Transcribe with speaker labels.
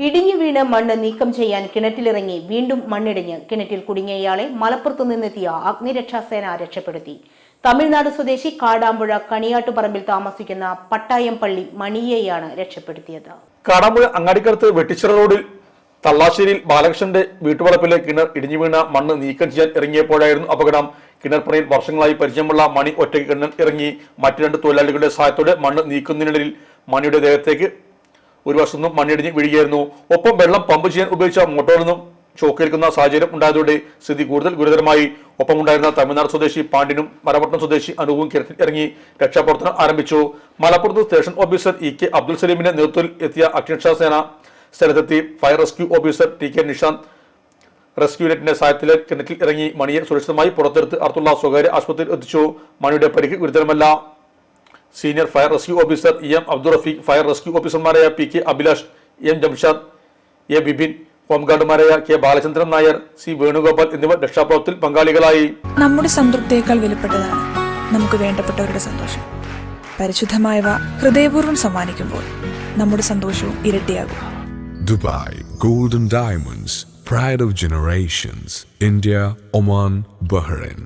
Speaker 1: ഇടിഞ്ഞു വീണ് മണ്ണ് നീക്കം ചെയ്യാൻ കിണറ്റിലിറങ്ങി വീണ്ടും മണ്ണിടിഞ്ഞ് കിണറ്റിൽ കുടുങ്ങിയ ഇയാളെ മലപ്പുറത്തു നിന്നെത്തിയ അഗ്നിരക്ഷാസേന രക്ഷപ്പെടുത്തി. തമിഴ്നാട് സ്വദേശി കാടാമ്പുഴ കണിയാട്ടുപറമ്പിൽ താമസിക്കുന്ന പട്ടായംപള്ളി മണിയെയാണ് രക്ഷപ്പെടുത്തിയത്.
Speaker 2: കാടാമ്പുഴ അങ്ങാടിക്കടുത്ത് വെട്ടിച്ചിറ റോഡിൽ തള്ളാശ്ശേരിയിൽ ബാലകൃഷ്ണന്റെ വീട്ടുവളപ്പിലെ കിണർ ഇടിഞ്ഞു വീണ മണ്ണ് നീക്കം ചെയ്യാൻ ഇറങ്ങിയപ്പോഴായിരുന്നു അപകടം. കിണർ പണിയിൽ വർഷങ്ങളായി പരിചയമുള്ള മണി ഒറ്റയ്ക്ക് കിണർ ഇറങ്ങി മറ്റു രണ്ട് തൊഴിലാളികളുടെ സഹായത്തോടെ മണ്ണ് നീക്കുന്നതിനിടയിൽ മണിയുടെ ദേഹത്തേക്ക് ഒരു വശത്തു നിന്നും മണ്ണിടിഞ്ഞ് വീഴുകയായിരുന്നു. ഒപ്പം വെള്ളം പമ്പ് ചെയ്യാൻ ഉപയോഗിച്ച മോട്ടോറിൽ നിന്നും ചോക്കേൽക്കുന്ന സാഹചര്യം ഉണ്ടായതോടെ സ്ഥിതി കൂടുതൽ ഗുരുതരമായി. ഒപ്പമുണ്ടായിരുന്ന തമിഴ്നാട് സ്വദേശി പാണ്ഡ്യനും മരപട്ടണം സ്വദേശി അനൂപും കിണറ്റിൽ ഇറങ്ങി രക്ഷാപ്രവർത്തനം ആരംഭിച്ചു. മലപ്പുറത്ത് സ്റ്റേഷൻ ഓഫീസർ ഇ.കെ. അബ്ദുൽ സലീമിന്റെ നേതൃത്വത്തിൽ എത്തിയ അഗ്നിരക്ഷാസേന സ്ഥലത്തെത്തി. Fire rescue officer T K. Nishanth rescue യൂണിറ്റിന്റെ സഹായത്തിൽ കിണറ്റിൽ ഇറങ്ങി മണിയെ സുരക്ഷിതമായി പുറത്തെടുത്ത് അടുത്തുള്ള സ്വകാര്യ ആശുപത്രിയിൽ എത്തിച്ചു. മണിയുടെ പരിക്ക് ഗുരുതരമല്ല. Senior fire rescue officer M Abdul Rafeeq, fire rescue ഓഫീസർമാരായ P K. Abhilash, M Jamshad, A Bipin, ഹോംഗാർഡുമാരായ കെ ബാലചന്ദ്രൻ നായർ, സി വേണുഗോപാൽ എന്നിവർ രക്ഷാപ്രവർത്തനത്തിൽ പങ്കാളികളായി.
Speaker 3: നമ്മുടെ സംതൃപ്തിയേക്കാൾ വിലപ്പെട്ടതാണ് നമുക്ക് വേണ്ടപ്പെട്ടവരുടെ സന്തോഷം. പരിശുദ്ധമായവ ഹൃദയപൂർവ്വം സമ്മാനിക്കുമ്പോൾ നമ്മുടെ സന്തോഷവും ഇരട്ടിയാകും.
Speaker 4: Dubai golden diamonds, pride of generations, India, Oman, Bahrain.